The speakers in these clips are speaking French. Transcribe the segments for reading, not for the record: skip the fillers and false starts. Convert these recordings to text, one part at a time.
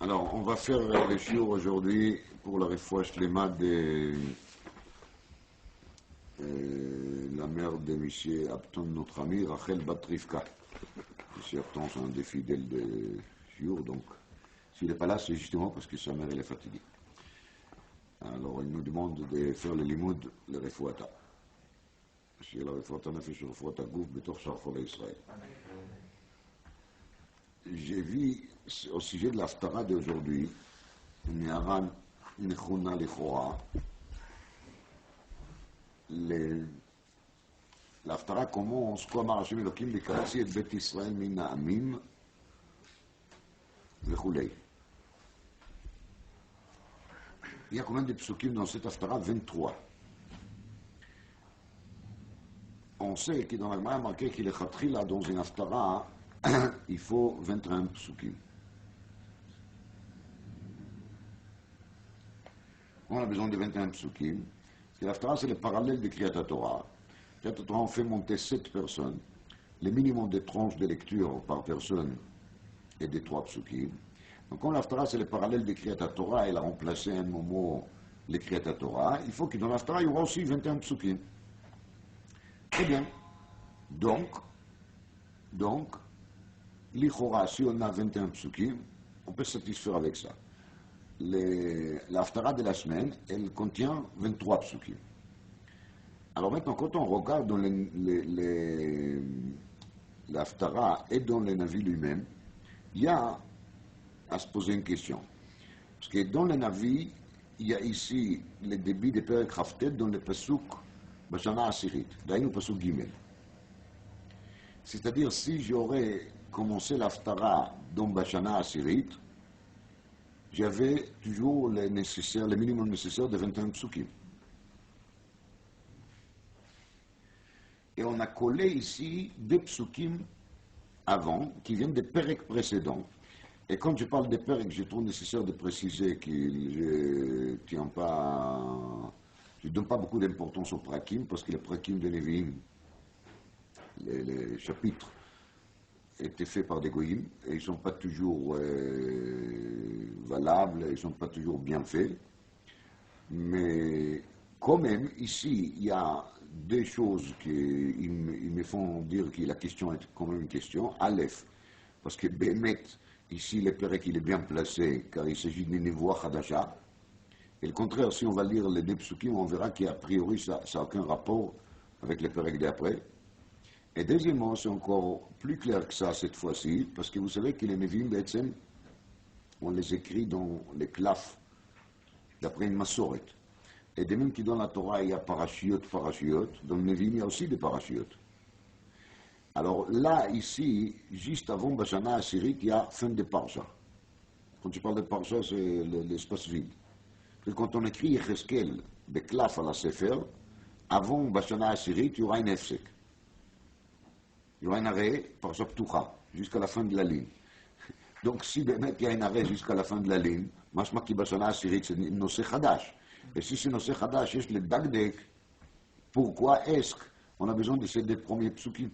Alors, on va faire les shiur aujourd'hui pour la refoua shlema de la mère de M. Apton, notre ami, Rachel Bat Rivka. M. Apton, c'est un des fidèles de shiur, donc s'il n'est pas là, c'est justement parce que sa mère, elle est fatiguée. Alors, il nous demande de faire le limoud, le refouata. C'est la refouata nefesh, le refouata gouf, betor sharfol Israël. J'ai vu au sujet de l'Aftara d'aujourd'hui, une Yaran Nechuna Lechora, l'Aftara commence comme Hashem Elokim B'Katsi et Bet Israël Min Ha'amim וכולי. Il y a combien de psukim dans cette Aftara? 23. On sait que dans la Gemara marqué qu'il est Khatchila dans une Aftara, il faut 21 psukim. On a besoin de 21 psukim. L'Aftara, c'est le parallèle de Kriyat Torah. Kriyat Torah, on fait monter 7 personnes. Le minimum de tranches de lecture par personne est de 3 psukim. Donc, quand l'Aftara, c'est le parallèle de Kriyat Torah, elle a remplacé un moment le Kriyat Torah, il faut que dans l'Aftara, il y aura aussi 21 psukim. Très bien. Donc, l'Ichora, si on a 21 psukim, on peut se satisfaire avec ça. L'Aftara de la semaine, elle contient 23 psukim. Alors maintenant, quand on regarde dans l'Aftara et dans le Navi lui-même, il y a à se poser une question. Parce que dans le Navi, il y a ici le début de Perek Haftet dans le Pasuk Bashana Asirit, d'ailleurs le Pasuk Gimel. C'est-à-dire, si j'aurais commencé l'Aftara dans Bashana Asirit, j'avais toujours le minimum nécessaire de 21 psukim. Et on a collé ici des psukim avant, qui viennent des perek précédents. Et quand je parle des perek, je trouve nécessaire de préciser que je ne donne pas beaucoup d'importance aux prakim, parce que les prakim de Nevi'im, les chapitres, étaient faits par des goyim, et ils ne sont pas toujours valables, ils ne sont pas toujours bien faits. Mais quand même, ici, il y a des choses qui me font dire que la question est quand même une question. Aleph, parce que Bémet, ici, le Perek, il est bien placé, car il s'agit d'une névoie Hadasha. Et le contraire, si on va lire les deux psukim, on verra qu'a priori, ça n'a aucun rapport avec le Perek d'après. Et deuxièmement, c'est encore plus clair que ça cette fois-ci, parce que vous savez que les Nevi'im, on les écrit dans les clafs, d'après une Masoret. Et de même que dans la Torah, il y a parashiot, dans le Nevi'im, il y a aussi des parashiot. Alors là, ici, juste avant Bashana Asirit, il y a fin de Parsha. Quand je parle de Parsha, c'est l'espace vide. Et quand on écrit Yecheskel, de claf à la Sefer, avant Bashana Asirit, il y aura un Efsek. Il y aura un arrêt, Parsha Ptucha, jusqu'à la fin de la ligne. Donc si il y a un arrêt jusqu'à la fin de la ligne, Mashma ki Bashana Asirit, c'est Nosé Hadash. Et si c'est Nosé Hadash, c'est le Dagdek, pourquoi est-ce qu'on a besoin de ces deux premiers psukim?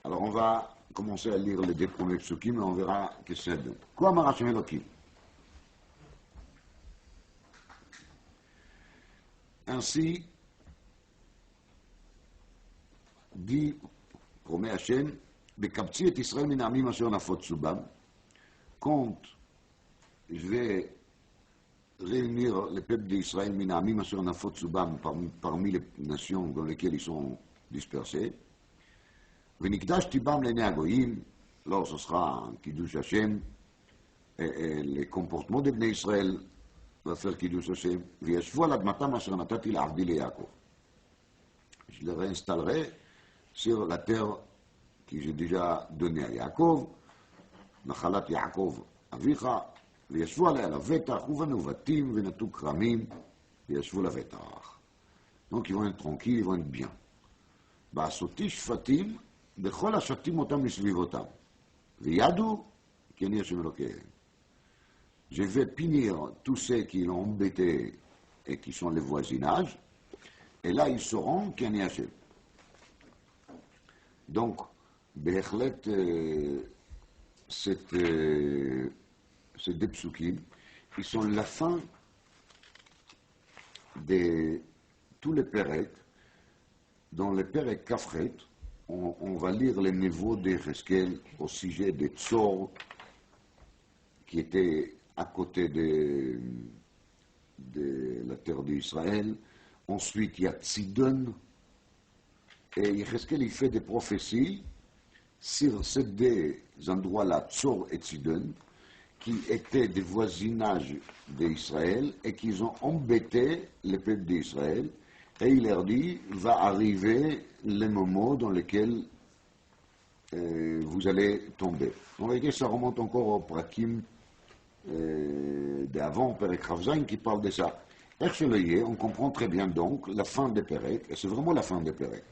Alors on va commencer à lire les deux premiers psukim et on verra que c'est de. Quoi Amar Hashem Elokim? Ainsi, dit, promet Hashem, Bekabtsi et Israël minamim asher nafot subam, quand je vais réunir le peuple d'Israël minamim asher nafot subam parmi les nations dans lesquelles ils sont dispersés, Venikdashti bam l'ennei agoyim, alors ce sera un Kiddush Hashem, et les comportements des Bnei Israël va faire Kiddush Hashem, V'yashvu al admatam asher natati l'Avdi le Yaakov. Je les réinstallerai sur la terre que j'ai déjà donnée à Yaakov, Nachalat Yaakov Avicha, V'yashvu alei lavetach, uvanu vatim, v'natu kramim, V'yashvu lavetach. Donc ils vont être tranquilles, ils vont être bien. Ba'asoti shfatim, בכל השבטים אותם מסביב אותם, וידעו כי אני השם אלוקיהם. Je vais punir tous ceux qui l'ont embêté et qui sont les voisinages, et là ils sauront qui אני השם. Donc, בהחלט, cette ces deux psukim, ils sont la fin de tous les Pérec. Dans le Pérec Kafret, on va lire les niveaux des Cheskel au sujet des Tzor qui étaient à côté de la terre d'Israël. Ensuite, il y a Tzidon. Et Yecheskel, il fait des prophéties sur ces deux endroits-là, Tzor et Tzidon, qui étaient des voisinages d'Israël et qui ont embêté le peuple d'Israël. Et il leur dit, va arriver le moment dans lequel vous allez tomber. En réalité, ça remonte encore au Prakim d'avant, Perek Ravzaïn, qui parle de ça. Ercheleye, on comprend très bien donc la fin de Perek, et c'est vraiment la fin de Perek.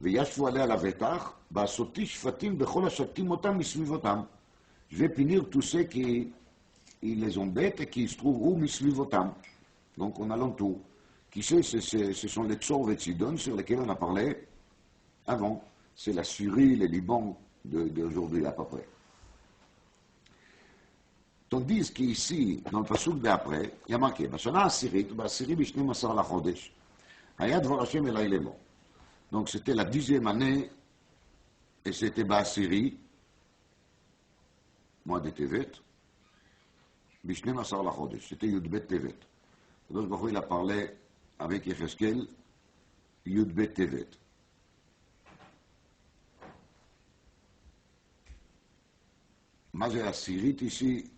וישבו עליה לבטח, בעשותי שפטים בכל השבטים אותם מסביבותם. Je vais punir tous ceux qui les embêtent et qui se trouvent où מסביבותם. Donc on a l'entour. Qui sait, ce sont les Tzor et Tzidon sur lesquels on a parlé avant. C'est la Syrie, le Liban d'aujourd'hui à peu près. Tandis qu'ici, dans le pasuk d'après, il y a marqué, בשנה העשירית, בעשירי ב-12 לחודש, היה דבר השם אליי לאמור. Donc c'était la 10e année, et c'était Baasiri, mois de Tevet, ב-12 לחודש, c'était Yudbet Tevet. Donc il a parlé avec Yecheskel, Yudbet Tevet. מה זה עשירית ici?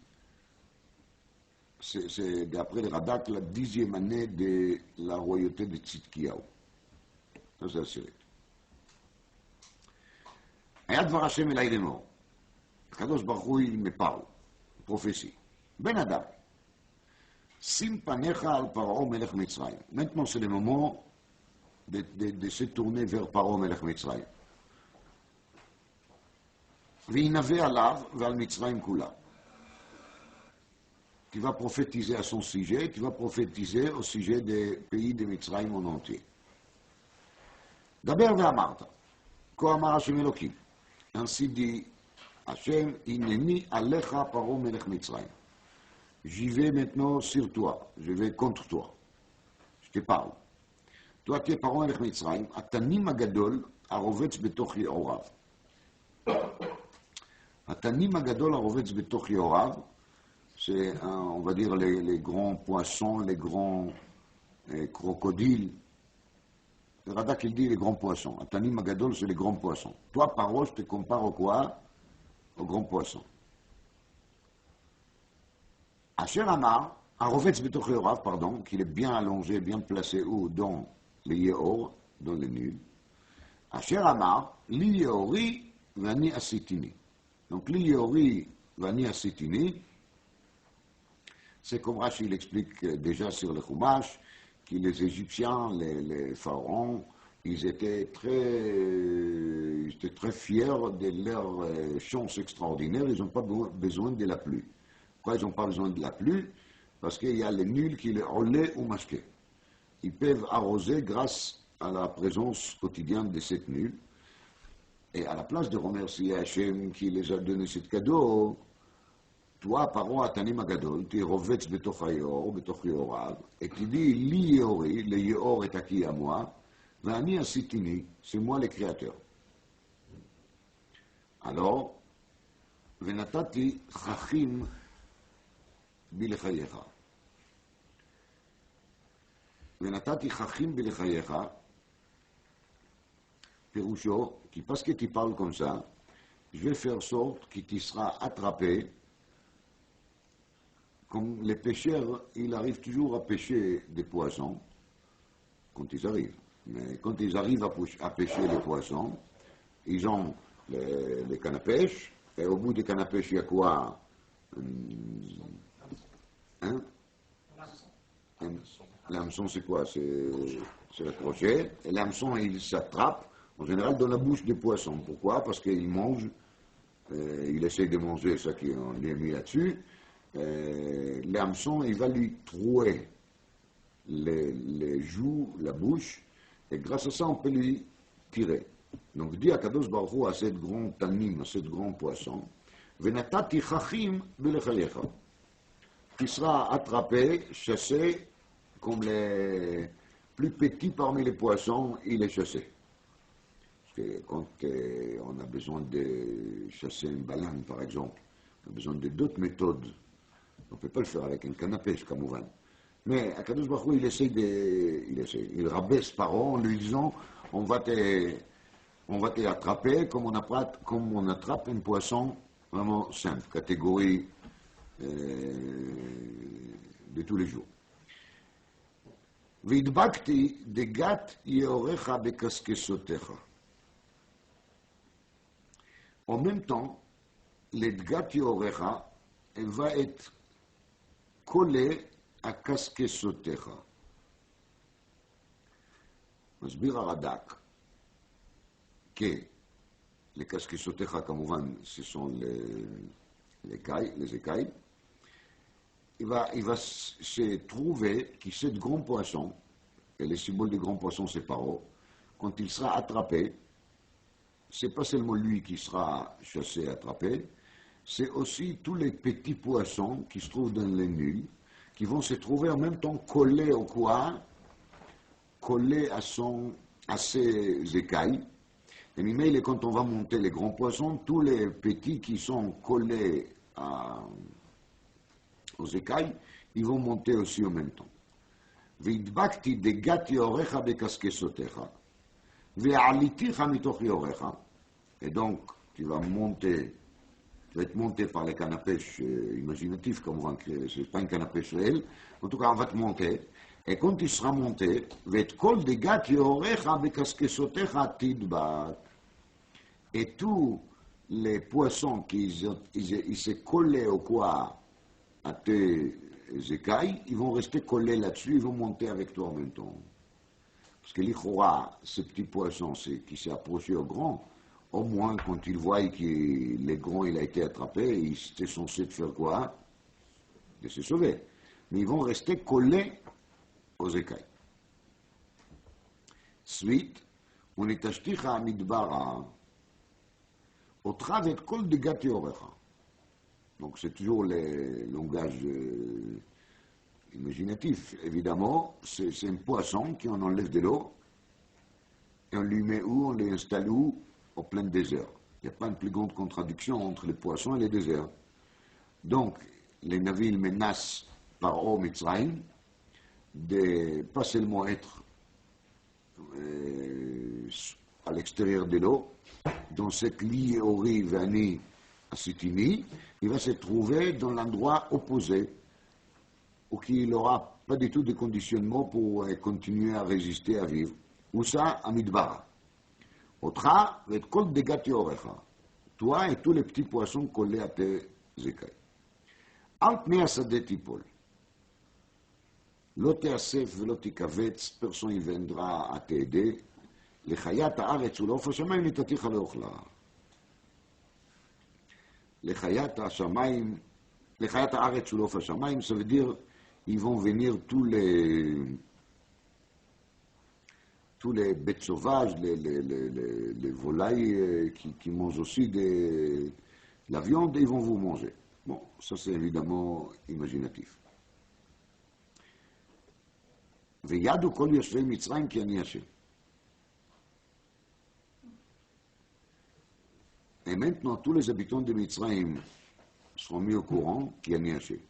C'est d'après le Radak la 10e année de la royauté de Tzidkiyahu. Ça c'est עשירית. היה דבר השם אליי לאמור. הקדוש ברוך הוא מפרעה, פרופסי. בן אדם, שים פניך על פרעה מלך מצרים. Maintenant c'est le moment de se tourner vers פרעה מלך מצרים. וינבא עליו ועל מצרים כולה. Tu vas prophétiser à son sujet, tu vas prophétiser au sujet des pays de Mitzrayim en entier. דבר ואמרת, כה אמר השם אלוקים, ainsi dit Hachem, Hineni alecha paro melech Mitzrayim. J'y vais maintenant sur toi, je vais contre toi. Je te parle. Toi, tu es paro melech Mitzrayim, atanim agadol arovetz betoch yehorav. Atanim agadol arovetz betoch yehorav, c'est, on va dire, les grands poissons, les grands crocodiles. Le Radak, il dit les grands poissons. Atanim agadol, c'est les grands poissons. Toi, Paro, je te compare au quoi? Aux grands poissons. Asher Amar, Arovetz betoch yehorav, pardon, qu'il est bien allongé, bien placé où? Dans les Yehor, dans les nuls. Asher Amar, li Yehori vani asitini. Donc, li Yehori vani asitini, c'est comme Rashi l'explique déjà sur le Chumash, que les Égyptiens, les pharaons, ils étaient très fiers de leur chance extraordinaire, ils n'ont pas besoin de la pluie. Pourquoi ils n'ont pas besoin de la pluie? Parce qu'il y a les nuls qui les olaient ou masqués. Ils peuvent arroser grâce à la présence quotidienne de cette nulle. Et à la place de remercier Hachem qui les a donné ce cadeau, toi, Paro Atanim Agadol, tu rovetz betoch Yeor, betoch Yehorav, et tu dis, li Yehori, le Yehor est acquis à moi, vani asitini, c'est moi le créateur. Alors, venatati chachim bilechayecha. Venatati chachim bilechayecha, Pirusho, qui parce que tu parles comme ça, je vais faire sorte que tu seras attrapé. Comme les pêcheurs, ils arrivent toujours à pêcher des poissons, quand ils arrivent. Mais quand ils arrivent à pêcher les poissons, ils ont les cannes à pêche, et au bout des cannes à pêche, il y a quoi? L'hameçon, c'est quoi? C'est le crochet. Et l'hameçon, il s'attrape, en général, dans la bouche des poissons. Pourquoi? Parce qu'il mange, il essaie de manger ça qu'on lui a mis là-dessus. L'hameçon, il va lui trouer les joues, la bouche, et grâce à ça, on peut lui tirer. Donc, dit à Kadosh Baruch Hu, à cette grande tanime, à cette grand poisson, Venatati chachim belechayecha. Tu seras attrapé, chassé, comme les plus petits parmi les poissons, il est chassé. Parce que quand on a besoin de chasser une baleine, par exemple, on a besoin de d'autres méthodes. On ne peut pas le faire avec un canne à pêche, comme Ouvan. Mais Akadosh Baruch Hu, il rabaisse Paro en lui disant on va te attraper comme on attrape un poisson vraiment simple, catégorie de tous les jours. Vidbakti de gat yeorecha bekaskesotecha. En même temps, le gat yeorecha, elle va être collée à kaskesotecha. מסביר הרד"ק, que les kaskesotecha, כמובן, ce sont les écailles. Il va se trouver que ce grand poisson, et le symbole du grand poisson c'est Paro, quand il sera attrapé, c'est pas seulement lui qui sera chassé et attrapé, c'est aussi tous les petits poissons qui se trouvent dans les nuls, qui vont se trouver en même temps collés au coin, collés à ses écailles. Et mais quand on va monter les grands poissons, tous les petits qui sont collés aux écailles, ils vont monter aussi en même temps. Vidbakti de gati orecha bekaskesotecha, ve'aliticha mitoch yorecha. Et donc, tu vas être monté par les cannes à pêche imaginatifs, comme on va créer, c'est pas une canne à pêche réelle, en tout cas, on va te monter. Et quand tu seras monté, ve'tkol de gati orecha bekaskesotecha tidbak. Et tous les poissons qui se collaient au quoi à tes écailles, ils vont rester collés là-dessus, ils vont monter avec toi en même temps. Parce que l'Ichora, ce petit poisson qui s'est approché au grand, au moins quand il voit que le grand il a été attrapé, il était censé de faire quoi? De se sauver. Mais ils vont rester collés aux écailles. Suite, on est ashticha midbara, au travers de kol de gati orecha. Donc c'est toujours le langage imaginatif. Évidemment, c'est un poisson qu'on enlève de l'eau et on lui met où? On l'installe où? Au plein désert. Il n'y a pas une plus grande contradiction entre les poissons et les déserts. Donc, les navires menacent par Mitzrayim de pas seulement être à l'extérieur de l'eau, dans cette lie Ori Vani à Sitini, il va se trouver dans l'endroit opposé, où il n'aura pas du tout de conditionnement pour continuer à résister, à vivre. Où ça? À Midbar. Otra, et kol de gati orecha. Toi et tous les petits poissons collés à tes écailles. Al pnei hasadeh tipol. Lo teasef velo tikavetz, personne ne viendra à t'aider. לחיית הארץ ולעוף השמיים נתתיך לאוכלה. לחיית הארץ ולעוף השמיים, ça veut dire, ils vont venir tous les bêtes sauvages, les volailles qui mangent aussi de la viande, ils vont vous manger. Bon, ça c'est évidemment imaginatif. וידעו כל יושבי מצרים כי אני השם. Et maintenant, tous les habitants de Mitzrayim seront mis au courant qu'il y a Niaché.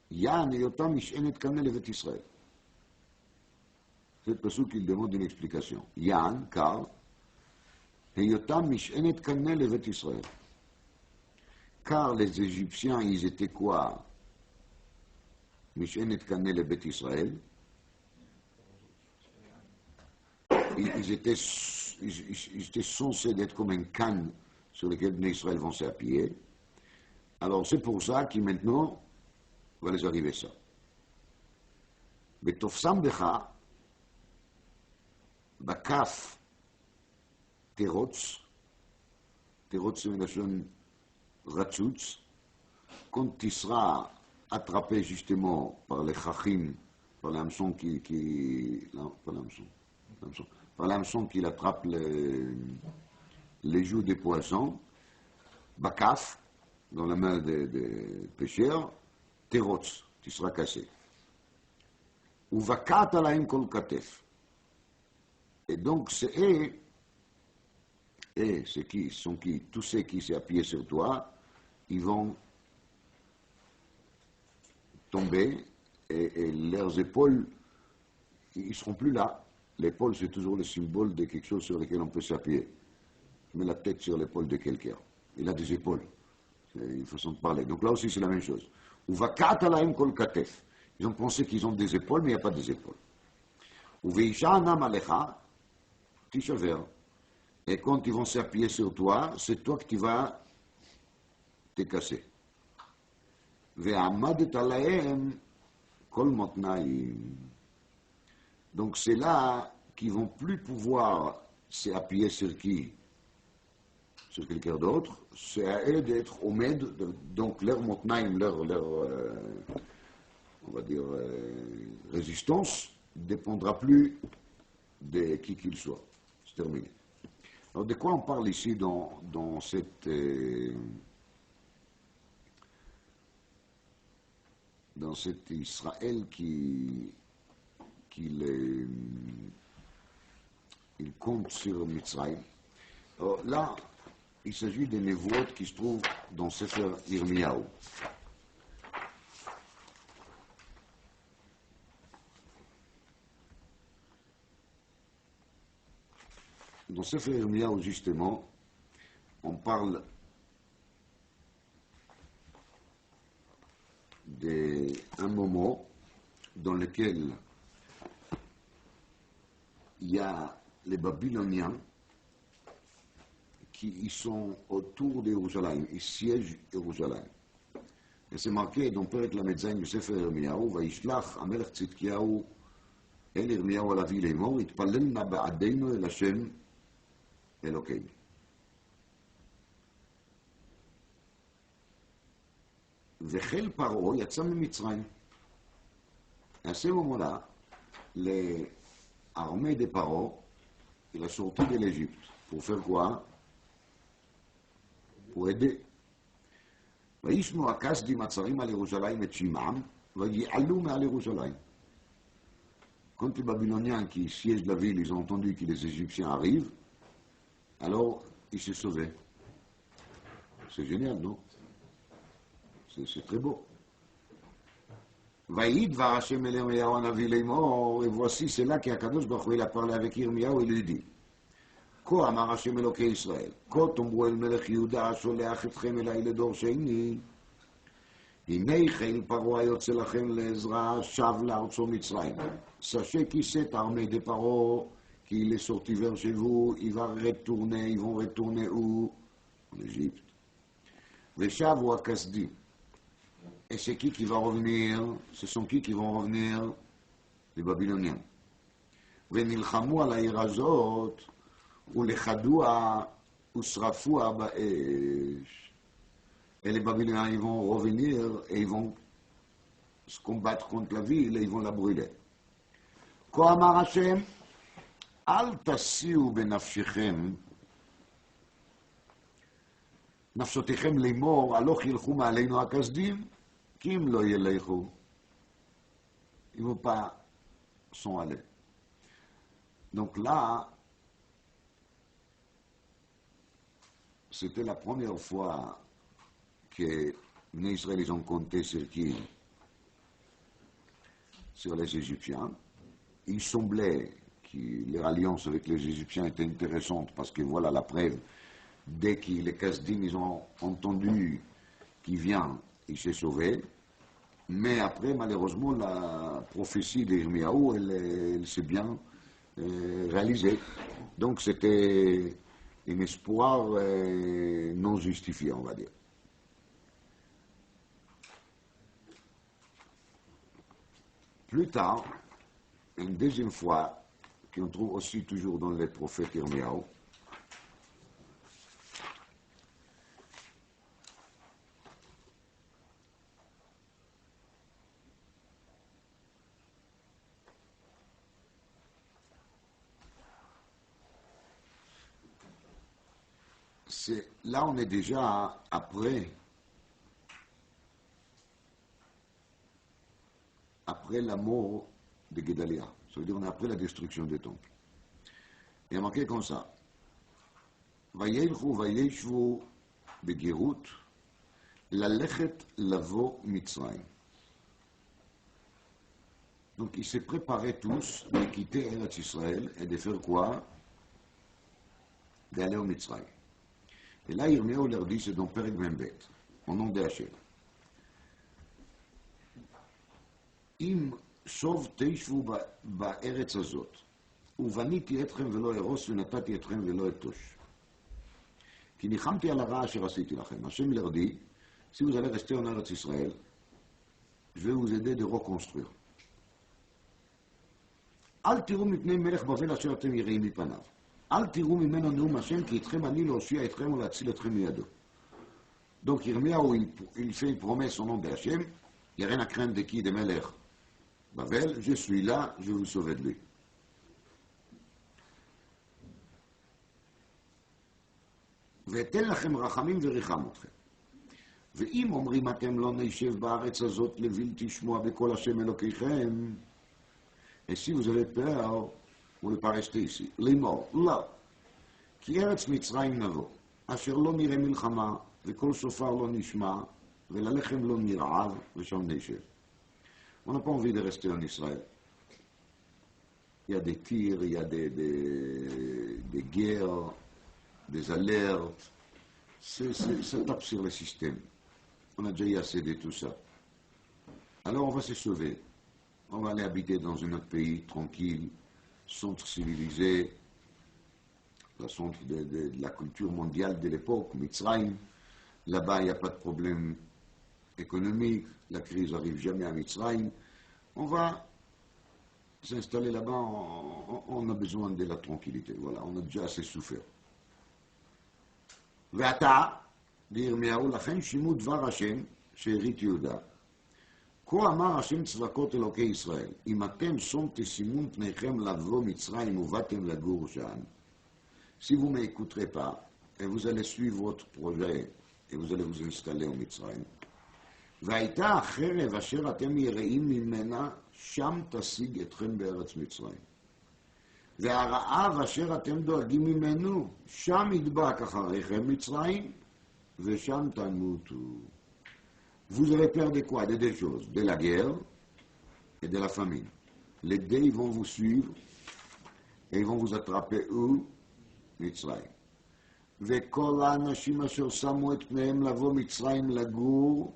Yann et Yotam Mish'enet Kaneh Levet Israël. C'est le passage qu'il demande une explication. Yann, car, et Yotam Mish'enet Kaneh Levet Israël. Car les Égyptiens, ils étaient quoi? Mish'enet Kaneh Levet Israël. Ils étaient censés d'être comme un canne sur lequel les Israël vont s'appuyer. Alors c'est pour ça qu'il maintenant va les arriver ça. בתופסם בך, בכף תירוץ, תירוץ c'est מלשון רצוץ, quand tu seras attrapé justement par les chachim, par l'hameçon par l'hameçon qu'il attrape les joues des poissons, bakaf, dans la main des pêcheurs, terotz, tu seras cassé. Ou vakat alaim kol katef. Et donc, c'est qui, sont qui, tous ceux qui s'appuient sur toi, ils vont tomber et leurs épaules, ils ne seront plus là. L'épaule, c'est toujours le symbole de quelque chose sur lequel on peut s'appuyer. Je mets la tête sur l'épaule de quelqu'un. Il a des épaules. C'est une façon de parler. Donc là aussi, c'est la même chose. Ou vakat alaim kol katef. Ils ont pensé qu'ils ont des épaules, mais il n'y a pas des épaules. Ou veishana malecha, tishaver. Et quand ils vont s'appuyer sur toi, c'est toi que tu vas te casser. Ve'amadet alaim kol motnaim. Donc c'est là qu'ils vont plus pouvoir s'appuyer sur qui? Sur quelqu'un d'autre. C'est à eux d'être omed, donc leur motnaim, leur on va dire, résistance, ne dépendra plus de qui qu'il soit. C'est terminé. Alors de quoi on parle ici dans cette Israël il compte sur Mitzrayim. Alors là, il s'agit des névotes qui se trouvent dans Sefer Yirmiyahu. Dans Sefer Yirmiyahu, justement, on parle d'un moment dans lequel il y a les Babyloniens qui sont autour de Jérusalem, ils siègent Jérusalem. Et c'est marqué dans Perek Lamed-Zayin du Sefer Yirmiyahu, Vaishlach Amelech Tzidkiyahu El Yirmiyahu Alavi Leimor, Itpalelna Ba'adeinu El Hashem Elokeinu. וחיל פרעה יצא ממצרים. À ce moment-là, l'armée de Paro, il a sorti de l'Égypte. Pour faire quoi? Pour aider. וישמעו הכסדים הצרים על ירושלים את שמעם, ויעלו מעל ירושלים. Quand les Babyloniens qui siègent la ville, ils ont entendu que les Égyptiens arrivent, alors ils se sauvaient. C'est génial, non? C'est très beau. Vaïd va Hashem el Yirmiyahu Hanavi Leimor, et voici, c'est là qu'Akadosh Baruch Hu il a parlé avec Yirmiyahu et lui dit, Ko amar Hashem Elokei Israël, Ko tombu el melech Yehuda sholeach etchem elai ledor sheini, Hinei חיל פרעה היוצא לכם לעזרה שב לארצו מצרים. Sachez qui cette armée de Paro qu'il est sorti vers chez vous, ils vont retourner où? En Égypte. Veshavu hakasdim. Et c'est qui va revenir? Ce sont qui vont revenir? Les Babyloniens. ונלחמו על העיר הזאת, ולכדוה ושרפוה באש. Et les Babyloniens, ils vont revenir et ils vont se combattre contre la ville et ils vont la brûler. כה אמר השם, אל תסיעו בנפשכם, נפשותיכם לאמור, הלוך ילכו מעלינו הכסדים, כי אם לא ילכו, ils ne vont pas s'en aller. Donc là, c'était la première fois que les Israéliens ont compté sur qui? Sur les Égyptiens. Il semblait que leur alliance avec les Égyptiens était intéressante parce que voilà la preuve. Dès que les Kasdim ils ont entendu qu'il vient, il s'est sauvé. Mais après, malheureusement, la prophétie d'Yirmiyahu, elle s'est bien réalisée. Donc c'était un espoir non justifié, on va dire. Plus tard, une deuxième fois, qu'on trouve aussi toujours dans les prophètes Yirmiyahu, là, on est déjà après la mort de Guédalia. Ça veut dire on est après la destruction des temples. Il y a marqué comme ça. Vayelchu vayeshu begerut lalechet lavo Mitzrayim. Donc ils se préparaient tous de quitter Eretz Israël et de faire quoi? D'aller au Mitzrayim. Et là, Yirmiyahu leur dit, c'est dans Perek Membet, au nom de Hachem. Im sov teishvu בארץ הזאת, ובניתי אתכם ולא ארוס, ונתתי אתכם ולא אתוש. כי ניחמתי על הרע אשר עשיתי לכם. Hachem leur dit, si vous allez rester en Eretz Israël, je vais vous aider de reconstruire. אל תראו מפני מלך בבל אשר אתם יראים מפניו. אל תראו ממנו נאום השם, כי איתכם אני להושיע אתכם ולהציל אתכם מידו. Donc Yirmiyahu, il fait une promesse au nom de Hachem, il n'y a rien à craindre de qui? De Melech Bavel, je suis là, je vais vous sauver de lui. ואתן לכם רחמים וריחם אתכם. ואם אומרים אתם לא נשב בארץ הזאת לבלתי שמוע בקול השם אלוקיכם, et si vous avez peur, vous ne pas rester ici. לאמור, לא. כי ארץ מצרים נבוא, אשר לא נראה מלחמה, וכל שופר לא נשמע, וללחם לא נרעב, ושם נשב. On n'a pas envie de rester en Israël. Il y a des tirs, il y a des guerres, des alertes. Ça tape sur le système. On a déjà eu assez de tout ça. Alors on va se sauver. On va aller habiter dans un autre pays, tranquille, centre civilisé, le centre de la culture mondiale de l'époque, Mitzrayim. Là-bas, il n'y a pas de problème économique, la crise n'arrive jamais à Mitzrayim. On va s'installer là-bas, on a besoin de la tranquillité. Voilà, on a déjà assez souffert. ועתה, לירמיהו, לכן שימו דבר השם שארית יהודה. כה אמר השם צבקות אלוקי ישראל, אם אתם שום תשימון פניכם לבוא מצרים ובאתם לגור שם, si vous ne m'écouterez pas, et vous allez suivre votre projet, et vous allez vous installer au מצרים, והייתה החרב אשר אתם יראים ממנה, שם תשיג אתכם בארץ מצרים. והרעב אשר אתם דואגים ממנו, שם ידבק אחריכם מצרים, ושם תמותו. Vous avez peur de quoi? De deux choses, de la guerre et de la famine. Les deux, ils vont vous suivre et ils vont vous attraper où? מצרים. וכל האנשים אשר שמו את פניהם לבוא מצרים לגור,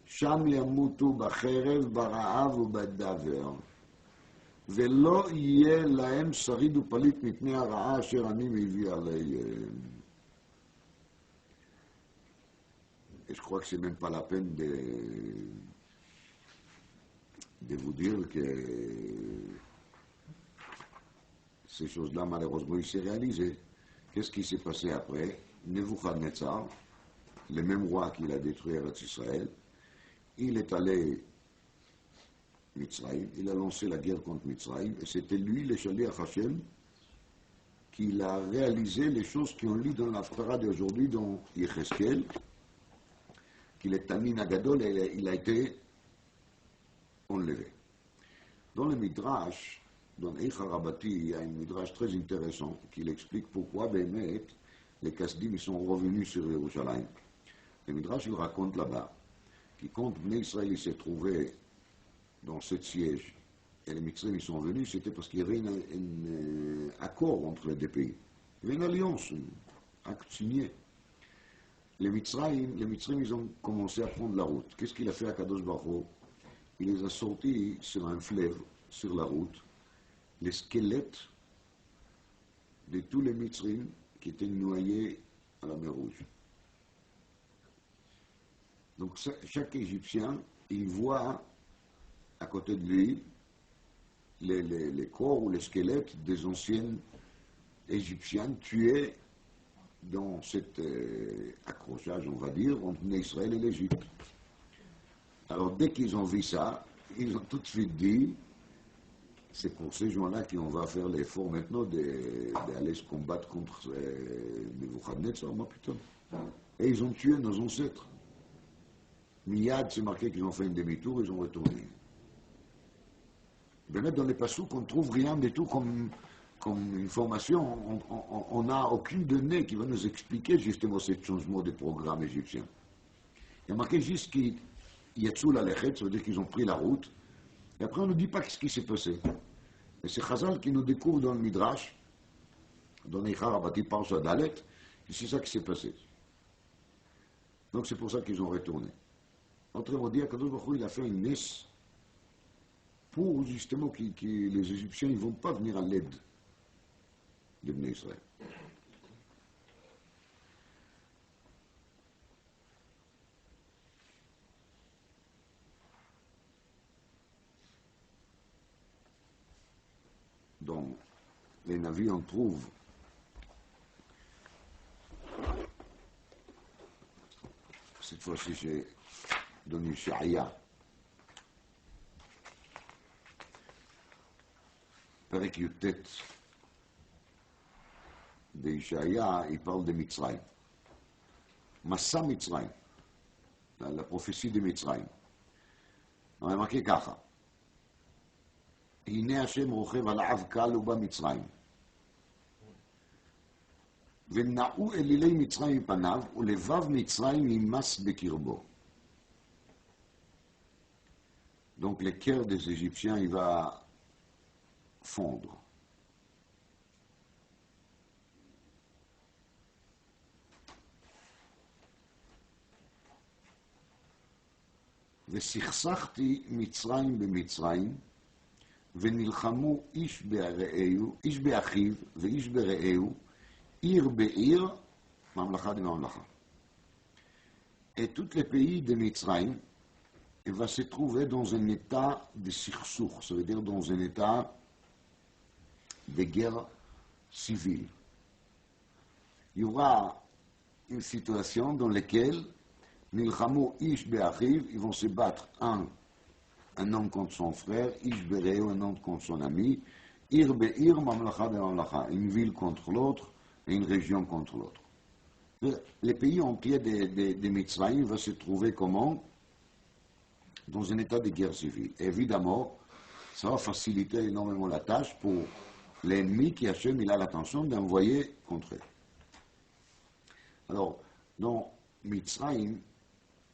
שם ימותו בחרב, ברעב ובדבר. ולא יהיה להם שריד ופליט מפני הרעה אשר אני מביא עליהם. Et je crois que ce n'est même pas la peine de vous dire que ces choses-là, malheureusement, ils s'est réalisé. Qu'est-ce qui s'est passé après? Nebuchadnezzar, le même roi qui l'a détruit Eretz Israël, il est allé Mitzrayim, il a lancé la guerre contre Mitzrayim, et c'était lui, le Shaliach Hashem, qui a réalisé les choses qui ont lu dans l'Haftarah d'aujourd'hui, dans Yecheskel, qu'il est Tamin Agadol, et il a été enlevé. Dans le Midrash, dans Eicha Rabati, il y a un Midrash très intéressant qui explique pourquoi, Bémet, les Kasdim sont revenus sur Yerushalayim. Le Midrash, il raconte là-bas, que quand Bnei Israël s'est trouvé dans ce siège, et les Mitzrayim ils sont venus, c'était parce qu'il y avait un accord entre les deux pays. Il y avait une alliance, un acte signé. Les Mitzrayim, ils ont commencé à prendre la route. Qu'est-ce qu'il a fait à Kadosh Baruch Hu? Il les a sortis sur un fleuve, sur la route, les squelettes de tous les Mitzrayim qui étaient noyés à la mer Rouge. Donc chaque Égyptien, il voit à côté de lui les corps ou les squelettes des anciens Égyptiens tués dans cet accrochage, on va dire, entre Israël et l'Égypte. Alors dès qu'ils ont vu ça, ils ont tout de suite dit, c'est pour ces gens-là qu'on va faire l'effort maintenant d'aller se combattre contre Nebuchadnezzar, moi putain. Et ils ont tué nos ancêtres. Miyad, c'est marqué qu'ils ont fait un demi-tour, ils ont retourné. Bien, dans les passouk, on ne trouve rien du tout comme information. On n'a aucune donnée qui va nous expliquer justement ce changement de programme égyptien. Il y a marqué juste qu'ils Yatsu la lechet, ça veut dire qu'ils ont pris la route. Et après, on ne nous dit pas ce qui s'est passé. Et c'est Chazal qui nous découvre dans le Midrash, dans Eichar Abati Parsa Dalet, que c'est ça qui s'est passé. Donc c'est pour ça qu'ils ont retourné. Autrement dit, Akadosh Baruch Hu, il a fait une messe pour justement que les Égyptiens ne vont pas venir à l'aide de Bnei Israël. Donc, les navires, on trouve cette fois-ci, j'ai donné Sha'ya. Perek Yutet de Ishaya, il parle de Mitzrayim. Massa Mitzrayim, la prophétie de Mitzrayim. On a marqué ככה. הנה השם רוכב על עב קל ובמצרים. ונעו אלילי מצרים מפניו, ולבב מצרים ימס בקרבו. Donc le cœur des Égyptiens, il va fondre. וסכסכתי מצרים במצרים, ונלחמו איש באחיו ואיש ברעהו, עיר בעיר, ממלכה בממלכה. Et tous les pays de Mitzrayim va se trouver dans un état de sikhsoukh, ça veut dire dans un état de guerre civile. Il y aura une situation dans laquelle Nilchamo Ish Be'achiv, ils vont se battre un homme contre son frère, Ish Be'reu, un homme contre son ami, Ir Be'ir, Mamlacha Be'Mamlacha, une ville contre l'autre et une région contre l'autre. Les pays entiers de Mitzrayim vont se trouver comment? Dans un état de guerre civile. Évidemment, ça va faciliter énormément la tâche pour l'ennemi qui Hachem, il a l'intention d'envoyer contre eux. Alors, dans Mitzrayim,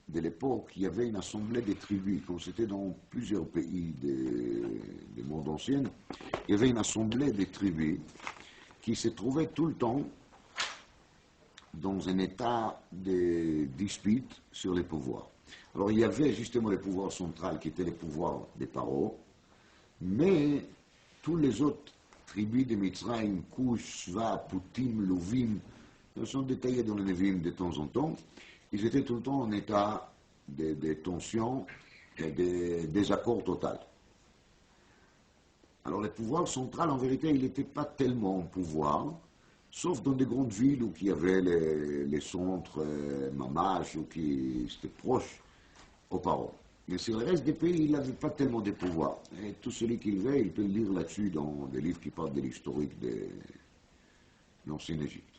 de l'époque, il y avait une assemblée des tribus, comme c'était dans plusieurs pays du monde ancien, il y avait une assemblée des tribus qui se trouvait tout le temps dans un état de dispute sur les pouvoirs. Alors il y avait justement le pouvoir central qui était le pouvoir des Paro, mais tous les autres tribus de Mitzrayim, Kush, Shva, Poutim, Louvim, sont détaillés dans les Nevi'im de temps en temps, ils étaient tout le temps en état de tension et de désaccord total. Alors le pouvoir central, en vérité, il n'était pas tellement en pouvoir, sauf dans des grandes villes où il y avait les centres mamash ou qui étaient proches aux parents. Mais sur le reste des pays, il n'avait pas tellement de pouvoir. Et tout celui qui veut, il peut lire là-dessus dans des livres qui parlent de l'historique de l'ancienne Égypte.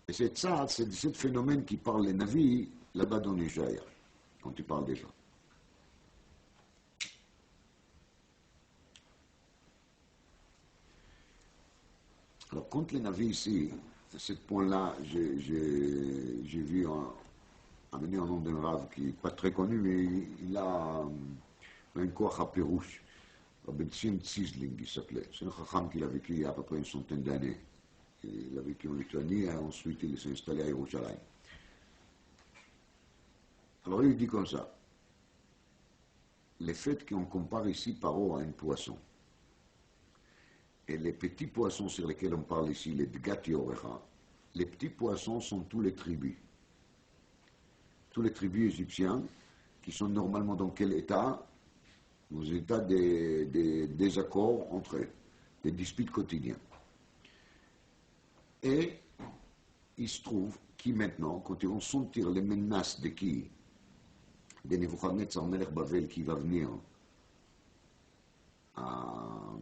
Et c'est ça, c'est ce phénomène qui parle les navis là-bas dans Nigeria, quand il parle des gens. Alors, contre les navis ici, à ce point-là, j'ai vu amener un nom d'un rave qui n'est pas très connu, mais il a un koach à Pérouche, Rabbi Tsim Tzizling, il s'appelait. C'est un chacham qu'il a vécu il y a à peu près une centaine d'années. Il a vécu en Lituanie et ensuite il s'est installé à Yerushalayim. Alors il dit comme ça, le fait qu'on compare ici Paro à un poisson, et les petits poissons sur lesquels on parle ici, les Dgat Yorecha, les petits poissons sont tous les tribus. Tous les tribus égyptiens qui sont normalement dans quel état? Dans un état de désaccords entre eux, des disputes quotidiennes. Et il se trouve qu'ils maintenant, quand ils vont sentir les menaces de qui? De Nebuchadnezzar Melech Bavel qui va venir à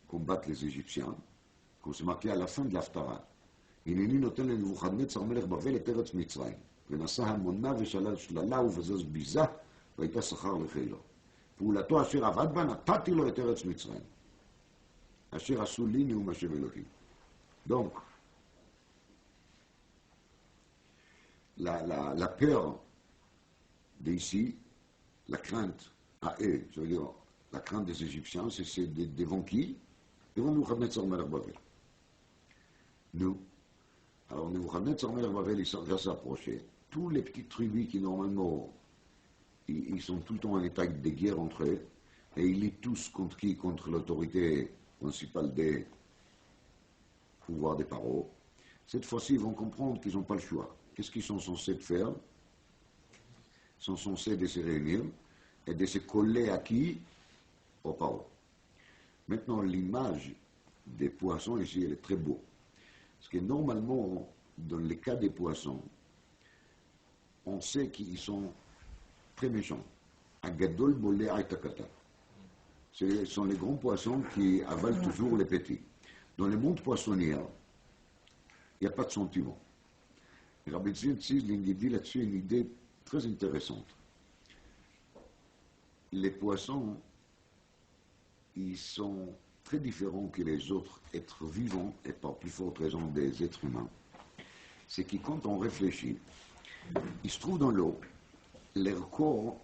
combattre les Égyptiens, comme c'est marqué à la fin de l'Haftara. הנני נותן לנבוכדנצר מלך בבל את ארץ מצרים, ונשא המונה ושלל שללה ובזז ביזה, והייתה שכר לחילו. פעולתו אשר עבד בה נתתי לו את ארץ מצרים. אשר עשו לי נאום השם אלוהים. Donc, la peur d'ici, la crainte à eux, je veux dire, la crainte des Égyptiens, c'est devant qui? Devant Nebuchadnezzar Melech Bavel. Nous, alors Nebuchadnezzar Melech Bavel, il va s'approcher. Tous les petites tribus qui normalement, ils sont tout le temps en état de guerre entre eux, et ils luttent tous contre qui? Contre l'autorité principale des pouvoirs des Paro. Cette fois-ci, ils vont comprendre qu'ils n'ont pas le choix. Qu'est-ce qu'ils sont censés faire? Ils sont censés de se réunir et de se coller à qui? Au Paro. Maintenant, l'image des poissons ici, elle est très beau. Parce que normalement, dans les cas des poissons, on sait qu'ils sont très méchants. Agadol bolé aitakata. Ce sont les grands poissons qui avalent toujours les petits. Dans le monde poissonnier, il n'y a pas de sentiment. Et Rabbi Tzidling dit là-dessus une idée très intéressante. Les poissons, ils sont très différents que les autres êtres vivants, et par plus forte raison des êtres humains. C'est que quand on réfléchit, ils se trouvent dans l'eau, leur corps,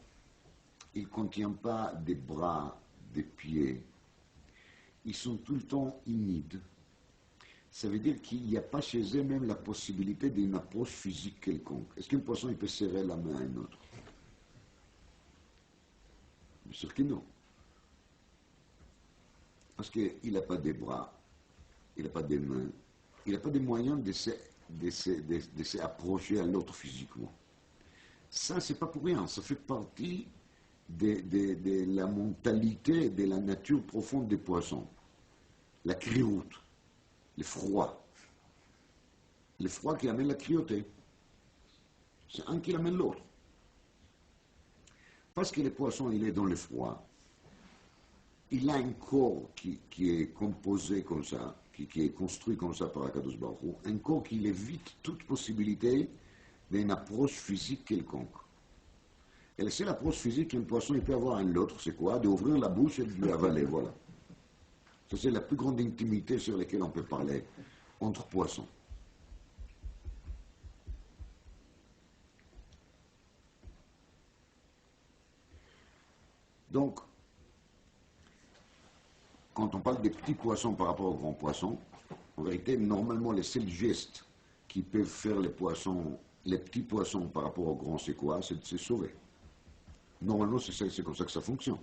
il ne contient pas des bras, des pieds, ils sont tout le temps humides. Ça veut dire qu'il n'y a pas chez eux même la possibilité d'une approche physique quelconque. Est-ce qu'un poisson il peut serrer la main à un autre? Bien sûr que non. Parce qu'il n'a pas des bras, il n'a pas des mains, il n'a pas des moyens de s'approcher à l'autre physiquement. Ça, c'est pas pour rien, ça fait partie de la mentalité, de la nature profonde des poissons. La crioute, le froid qui amène la cruauté. C'est un qui amène l'autre. Parce que le poisson, il est dans le froid, il a un corps qui est composé comme ça, qui est construit comme ça par Akadosh Baruch Hu, un corps qui évite toute possibilité d'une approche physique quelconque. Et la seule approche physique qu'un poisson il peut avoir à l'autre, c'est quoi? D'ouvrir la bouche et de lui avaler, voilà. Ça, c'est la plus grande intimité sur laquelle on peut parler entre poissons. Donc, quand on parle des petits poissons par rapport aux grands poissons, en vérité, normalement, les seuls gestes qui peuvent faire les petits poissons par rapport aux grands, c'est quoi? C'est de se sauver. Normalement, c'est comme ça que ça fonctionne.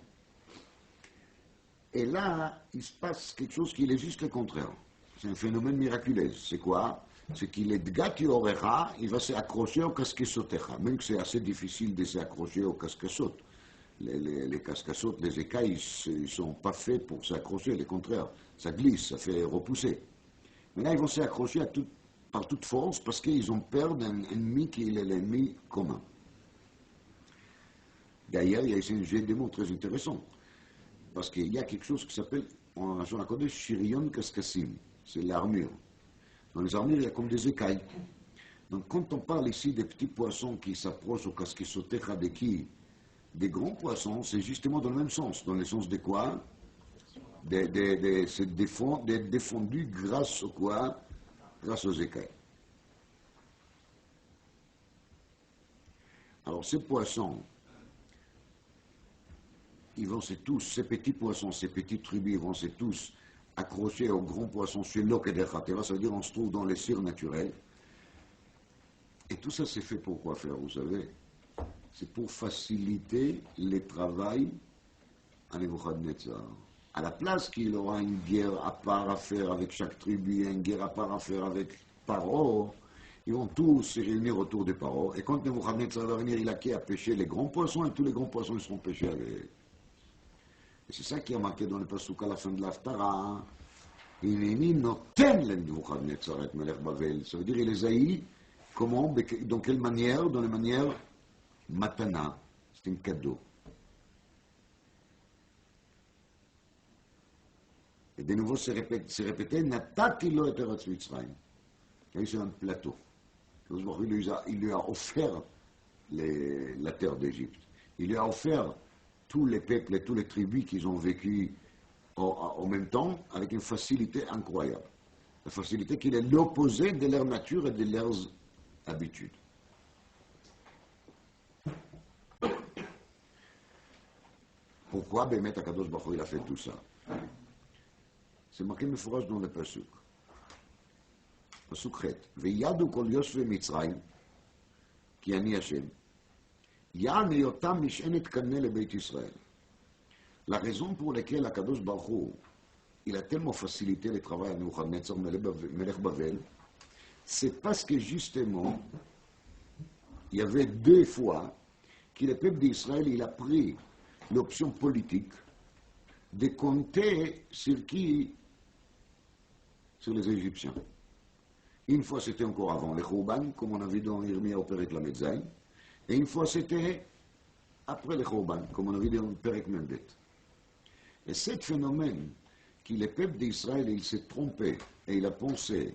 Et là, il se passe quelque chose qui est juste le contraire. C'est un phénomène miraculeux. C'est quoi? C'est qu'il est gâti orecha, il va s'accrocher au casquesotecha. Même que c'est assez difficile de s'accrocher au casquesot. Les cascassotes, les écailles, ils ne sont pas faits pour s'accrocher, le contraire. Ça glisse, ça fait repousser. Mais là, ils vont s'accrocher par toute force parce qu'ils ont peur d'un ennemi qui est l'ennemi commun. D'ailleurs, il y a ici un jet de mots très intéressant. Parce qu'il y a quelque chose qui s'appelle, en Lachon HaKodesh, Shirion Kaskasim. C'est l'armure. Dans les armures, il y a comme des écailles. Donc, quand on parle ici des petits poissons qui s'approchent au casquesotecha de qui? Des grands poissons, c'est justement dans le même sens. Dans le sens de quoi? C'est d'être défendu grâce au quoi? Grâce aux écailles. Alors, ces poissons, ils vont ces petits poissons, ces petites tribus, ils vont tous accrochés aux grands poissons sur l'eau et des khatera, ça veut dire on se trouve dans les surnaturels. Et tout ça, c'est fait pour quoi faire, vous savez? C'est pour faciliter le travail à Nebuchadnezzar. À la place qu'il aura une guerre à part à faire avec chaque tribu, une guerre à part à faire avec Paro, ils vont tous se réunir autour de Paro. Et quand Nebuchadnezzar va venir, il a qu'à pêcher les grands poissons, et tous les grands poissons seront pêchés avec. Et c'est ça qui a marqué dans le Pasuk à la fin de l'Haftara. Hineni noten le Nebuchadnezzar et Melech Bavel. Ça veut dire il les haït. Comment? Dans quelle manière? Dans la manière matana. C'est un cadeau. Et de nouveau, c'est répété, Natati lo et Eretz Mitzrayim. Il y a eu sur un plateau. Il lui a offert la terre d'Égypte. Il lui a offert tous les peuples et toutes les tribus qui ont vécu en même temps avec une facilité incroyable. La facilité qui est l'opposé de leur nature et de leurs habitudes. Pourquoi Bémet Akadosh Baruch Hu il a fait tout ça? C'est marqué mefouras dans le Pasuk. Pasuk Chet. Veyadu kol Yosve Mitzrayim, ki ani Hashem, ya'an yotam mishenet kaneh le Beit Israël. La raison pour laquelle Akadosh Baruch Hu il a tellement facilité le travail à Nebuchadnezzar Melech Bavel, c'est parce que justement, il y avait 2 fois que le peuple d'Israël il a pris l'option politique de compter sur qui? Sur les Égyptiens. Une fois c'était encore avant les Chouban, comme on a vu dans Irmia au Perek Lamed Zayin, et une fois c'était après les Chouban, comme on a vu dans le Perek Membet. Et ce phénomène, que le peuple d'Israël il s'est trompé et il a pensé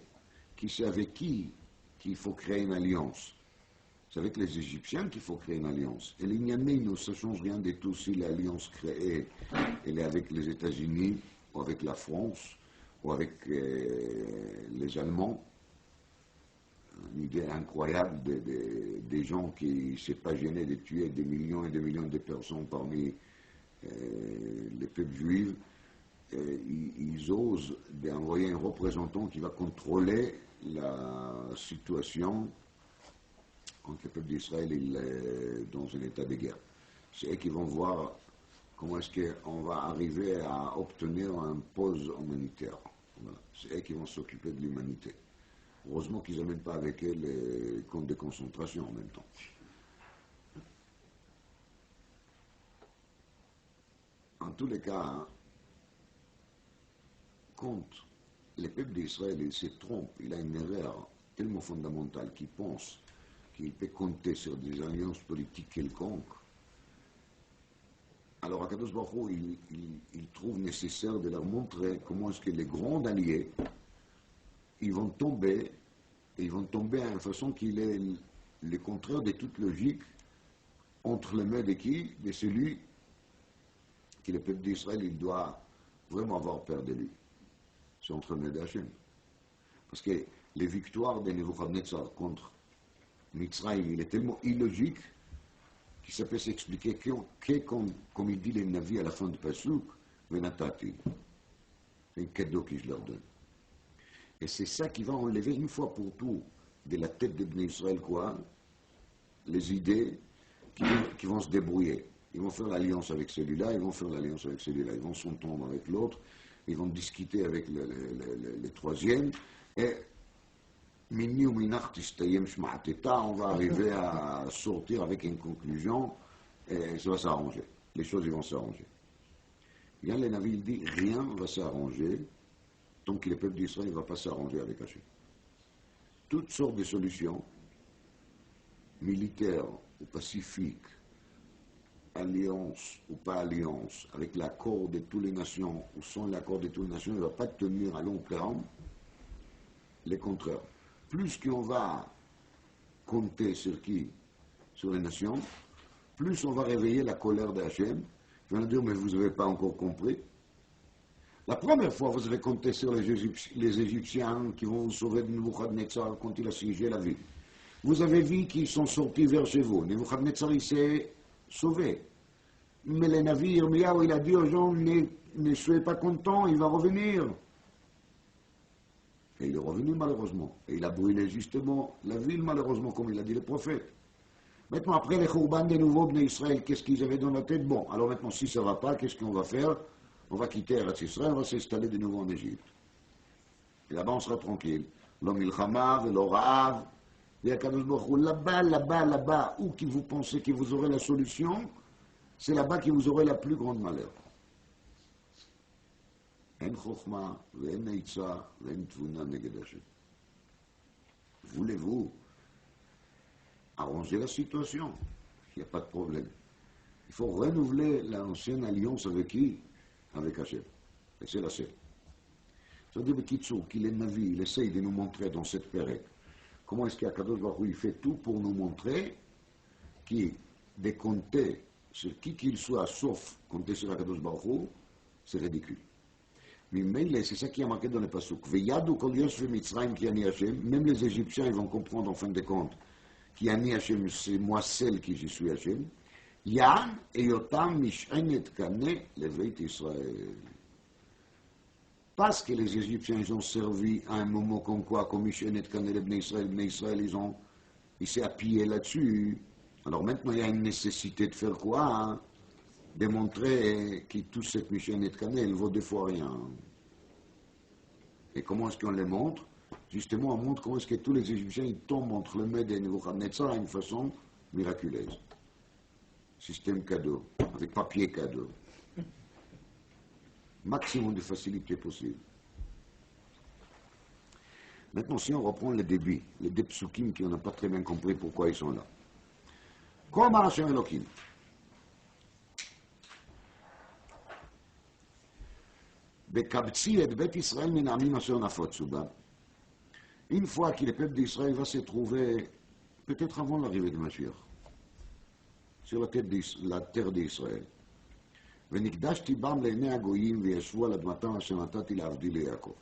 que c'est avec qui qu'il faut créer une alliance. C'est avec les Égyptiens qu'il faut créer une alliance. Et l'Inyameinu, ça ne change rien du tout si l'alliance créée, elle est avec les États-Unis, ou avec la France, ou avec les Allemands. Une idée incroyable des gens qui ne s'est pas gêné de tuer des millions et des millions de personnes parmi les peuples juifs. Ils osent envoyer un représentant qui va contrôler la situation quand le peuple d'Israël est dans un état de guerre. C'est eux qui vont voir comment est-ce qu'on va arriver à obtenir une pause humanitaire. Voilà. C'est eux qui vont s'occuper de l'humanité. Heureusement qu'ils n'amènent pas avec eux les camps de concentration en même temps. En tous les cas, quand le peuple d'Israël se trompe, il a une erreur tellement fondamentale qu'il pense qu'il peut compter sur des alliances politiques quelconques, alors Akadosh Baruch Hu, il trouve nécessaire de leur montrer comment est-ce que les grands alliés, ils vont tomber à une façon qu'il est le contraire de toute logique entre les mains de qui? De celui que le peuple d'Israël, il doit vraiment avoir peur de lui. C'est entre les mains d'Hachem. Parce que les victoires de Nebuchadnezzar contre Mitzrayim, il est tellement illogique qu'il ça peut s'expliquer comme il dit les Navi à la fin du Pasuk, Venatati. C'est un cadeau que je leur donne. Et c'est ça qui va enlever une fois pour tout de la tête de Bnei Israël quoi? Les idées qui vont se débrouiller. Ils vont faire l'alliance avec celui-là, ils vont faire l'alliance avec celui-là, ils vont s'entendre avec l'autre, ils vont discuter avec le troisième, et on va arriver à sortir avec une conclusion, et ça va s'arranger. Les choses vont s'arranger. Bien, le Navi il dit, rien ne va s'arranger tant que le peuple d'Israël ne va pas s'arranger avec Hachem. Toutes sortes de solutions, militaires ou pacifiques, alliance ou pas alliance, avec l'accord de toutes les nations ou sans l'accord de toutes les nations, ne va pas tenir à long terme. Les contraires. Plus qu'on va compter sur qui? Sur les nations, plus on va réveiller la colère d'Hachem. Ils vont dire, mais vous n'avez pas encore compris. La première fois, vous avez compté sur les Égyptiens qui vont vous sauver de Nebuchadnezzar quand il a siégé la ville. Vous avez vu qu'ils sont sortis vers chez vous. Nebuchadnezzar, il s'est sauvé. Mais les navires, Irmiyahu, il a dit aux gens, ne soyez pas contents, il va revenir. Et il est revenu malheureusement. Et il a brûlé justement la ville malheureusement, comme il a dit le prophète. Maintenant, après les Khouban des nouveaux Bnei Israël, qu'est-ce qu'ils avaient dans la tête? Bon, alors maintenant, si ça ne va pas, qu'est-ce qu'on va faire? On va quitter Eretz Israël, on va s'installer de nouveau en Égypte. Et là-bas, on sera tranquille. L'homme ilchama, l'homme ra'av, là-bas, où qui vous pensez que vous aurez la solution, c'est là-bas que vous aurez la plus grande malheur. En chokhma, en neitza, en tvuna neged Hashem. Voulez-vous arranger la situation? Il n'y a pas de problème. Il faut renouveler l'ancienne alliance avec qui? Avec Hashem. Et c'est la seule. C'est-à-dire, Bekitsour, qu'il est Navi, il essaye de nous montrer dans cette période comment est-ce qu'Akadosh Baruch Hu, il fait tout pour nous montrer que de compter sur qui qu'il soit, sauf compter sur Akadosh Baruch Hu, c'est ridicule. Mais c'est ça qui a marqué dans le Pasuk. Même les Égyptiens, ils vont comprendre en fin de compte qu'Yani Hashem, c'est moi seul qui je suis Hashem. Yan et Yotam Mish'enet Kane Leveit Israël. Parce que les Égyptiens, ils ont servi à un moment comme quoi, comme Mish'enet Kane Leveit Israël, ils s'est appuyé là-dessus. Alors maintenant, il y a une nécessité de faire quoi, hein? Démontrer que tout cette Mish'enet Kane, elle vaut des fois rien. Et comment est-ce qu'on les montre? Justement, on montre comment est-ce que tous les Égyptiens ils tombent entre le Med et Nebuchadnezzar d'une façon miraculeuse. Système cadeau, avec papier cadeau. Maximum de facilité possible. Maintenant, si on reprend le débit, les deux psukim qui on n'a pas très bien compris pourquoi ils sont là. Comme Hashem Elohim. Une fois que le peuple d'Israël va se trouver, peut-être avant l'arrivée de Mashiach, sur la terre d'Israël. ונקדשתי בם לעיני הגויים וישבו על אדמתם אשר נתתי לעבדי ליעקב.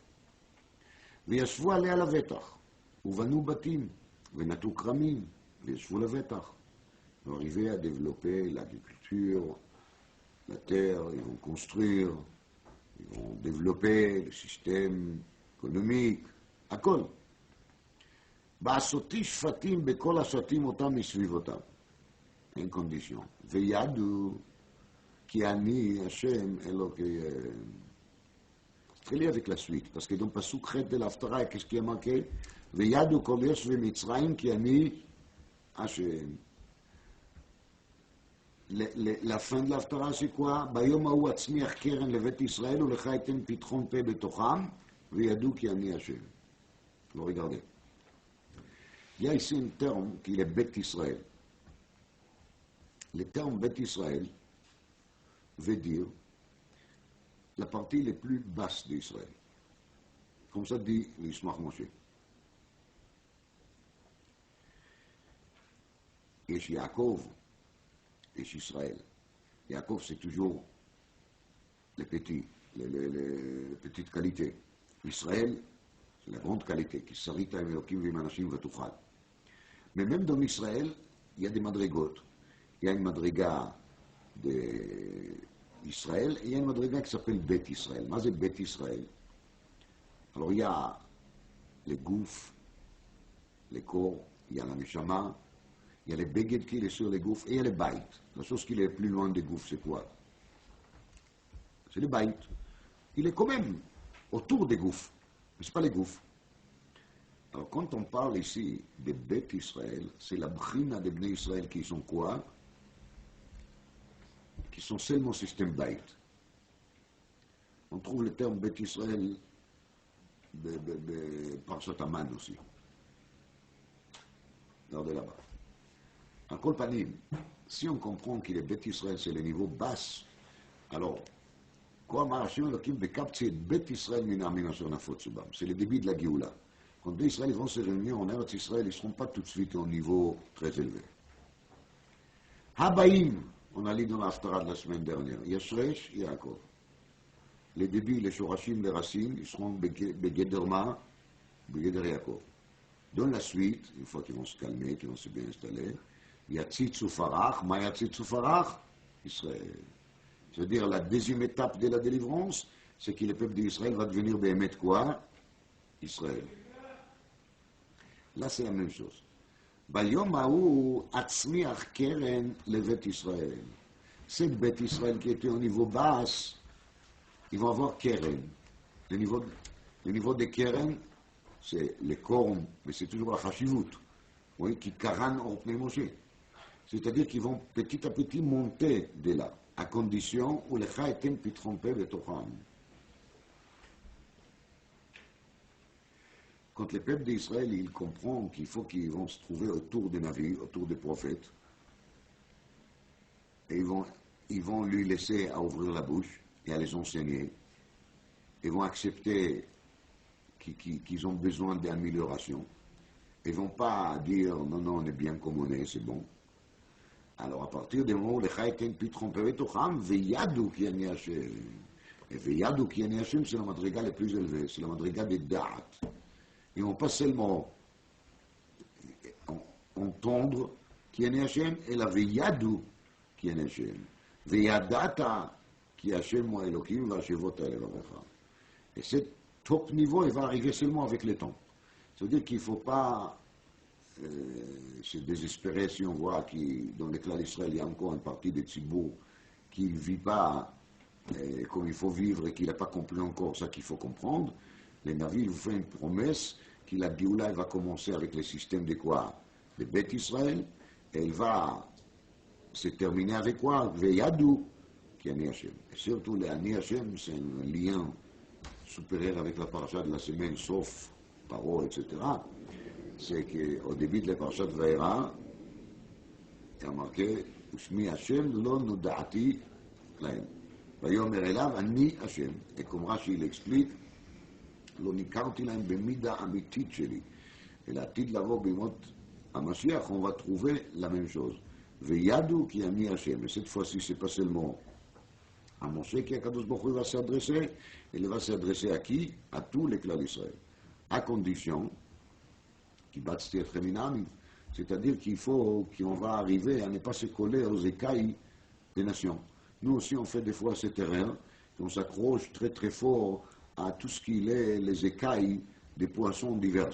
וישבו עליה לבטח, ובנו בתים, ונטו כרמים, וישבו לבטח. Arrivé à développer l'agriculture, la terre, ils vont construire, ils vont développer le système économique, הכל. בעשותי שפטים בכל השפטים אותם מסביבותם. אין קונדישיון. וידעו כי אני השם אלוקי... Très lié avec la suite, parce que dans Pasuk Chet de l'Aftara, qu'est-ce qui est marqué? וידעו כל יושבי מצרים כי אני השם. La fin de l'Aftara, c'est quoi? ביום ההוא אצמיח קרן לבית ישראל ולך אתן פתחון פה בתוכם וידעו כי אני השם. Alors regardez. Il y a ici un terme qui est Bet Israël. Le terme Bet Israël veut dire la partie les plus basse d'Israël. Comme ça dit l'Ismach Moshe. Et chez Yaakov et chez Israël. Yaakov, c'est toujours les petits, les petites qualités. Israël, c'est la grande qualité, qui s'arrête à Elohim v'Imanashim v'Tuchal. Mais même dans Israël, il y a des madrigotes. Il y a une madriga d'Israël et il y a une madriga qui s'appelle Bet Israël. Mais c'est Bet Israël. Alors il y a les gouffres, les corps, il y a la neshama, il y a les beged qui est sur les gouffres et il y a les baïts. La chose qui est plus loin des gouffres, c'est quoi? C'est les baïts. Il est quand même autour des gouffres, mais ce n'est pas les gouffres. Alors, quand on parle ici de Bet Israël, c'est la brina des Bnei Israël qui sont quoi? Qui sont seulement système Baït. On trouve le terme Bet Israël par Sotaman aussi. Regardez là-bas. En Kolpanim, si on comprend que le Bet Israël c'est le niveau bas, alors, quoi Marashim Elohim bekaptsi et Bet Israël minamina sur nafot subam. C'est le début de la Géoula. Quand les Israéliens vont se réunir en Eretz Israël, ils ne seront pas tout de suite au niveau très élevé. Habaïm, on a lu dans l'Aftara de la semaine dernière, Yashresh, Yaakov. Les débuts, les Shorashim, les racines, ils seront Begederma, Begeder Yaakov. Dans la suite, une fois qu'ils vont se calmer, qu'ils vont se bien installer, Yatzitzu Farach, Ma Yatzitzu Farach, Israël. C'est-à-dire la deuxième étape de la délivrance, c'est que le peuple d'Israël va devenir Béhémet quoi? Israël. Là, c'est la même chose. Bayom Haou Atzmiach Keren Levet Israël. Cette bête Israël qui était au niveau bas, ils vont avoir Keren. Le niveau de Keren, c'est les cornes, mais c'est toujours la Chashivut. Oui, qui karan au Pnei Moshe. C'est-à-dire qu'ils vont petit à petit monter de là, à condition où les Chaïtem puissent tromper de Tocham. Quand le peuple d'Israël il comprend qu'il faut qu'ils vont se trouver autour des navires, autour des prophètes, et ils vont lui laisser à ouvrir la bouche et à les enseigner, ils vont accepter qu'ils ont besoin d'amélioration. Ils ne vont pas dire non, non, on est bien comme on est, c'est bon. Alors à partir du moment où les Chaïten Pitron Peretocham, Veyadou qui est Hachem. Et Veyadou qui est Hachem, c'est la madriga la plus élevée, c'est la madriga des Da'at. Ils ne vont pas seulement entendre qui est Hachem, et la Veyadou qui est Hachem. Veyadata qui est Hachem, moi Elohim, va Shevota Elevarecha. Et ce top niveau, il va arriver seulement avec le temps. C'est-à-dire qu'il ne faut pas se désespérer si on voit que dans l'éclat d'Israël, il y a encore une partie des Tzibour qui ne vit pas comme il faut vivre et qui n'a pas compris encore ça qu'il faut comprendre. Les Navi vous fait une promesse que la Géoula va commencer avec le système de quoi? De Beth Israël, et elle va se terminer avec quoi? Veyadou, qui est Ani Hashem. Et surtout, le Ani Hashem, c'est un lien supérieur avec la paracha de la semaine, sauf Paro, etc. C'est qu'au début de la paracha de Vaïra, il y a marqué Ushmi Hashem lo nuda'ati lahem. Vayomer elav ani Hashem. Et comme Rashi l'explique, lo nikarti lahem bemida amitit sheli. Et la tite là-bas, bimot Mashiach, on va trouver la même chose. Veyadou qui a mis Hashem. Et cette fois-ci, c'est pas seulement à Moshe qui Kadosh Baruch Hu va s'adresser, il va s'adresser à qui? À tous les clans d'Israël. À condition qu'il batte être minami, c'est-à-dire qu'on va arriver à ne pas se coller aux écailles des nations. Nous aussi, on fait des fois cette erreur, on s'accroche très très fort à tout ce qui est les écailles des poissons divers.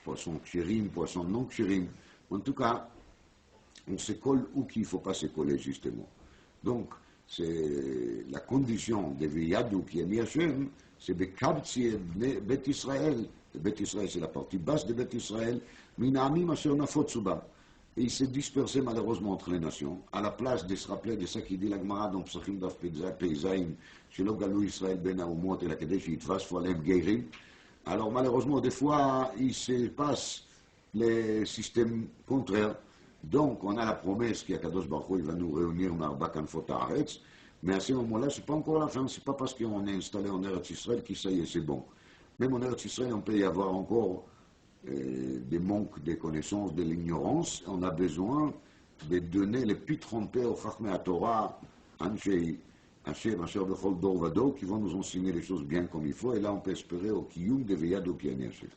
Poissons kshérim, poissons non kshérim. En tout cas, on se colle où qu'il ne faut pas se coller, justement. Donc, c'est la condition de Veyadou qui est mis Hashem, c'est Bekabtsi Bet Israël. Bet Israël, c'est la partie basse de Bet Israël. Minamim Asher Nafot Suba. Et il s'est dispersé malheureusement entre les nations, à la place de se rappeler de ça qui dit la Gemara dans Psachim Daf Peizaim, chez le Galou Israël Ben Aumot et la Kadesh Yitvas Foalem Geirim. Alors malheureusement, des fois, il se passe les systèmes contraires. Donc, on a la promesse qu'Akadosh Baruch Hu va nous réunir Marba Kanfot Haaretz, mais à ce moment-là, ce n'est pas encore la fin, ce n'est pas parce qu'on est installé en Eretz Israël que ça y est, c'est bon. Même en Eretz Israël, on peut y avoir encore des manques de connaissances, de l'ignorance. On a besoin de donner les plus trompés au Chachmei Torah, Anshei Hashem, Asher Bechol Dor Vado, qui vont nous enseigner les choses bien comme il faut, et là, on peut espérer au Kiyum de Veyadou Ki Ani Hashem.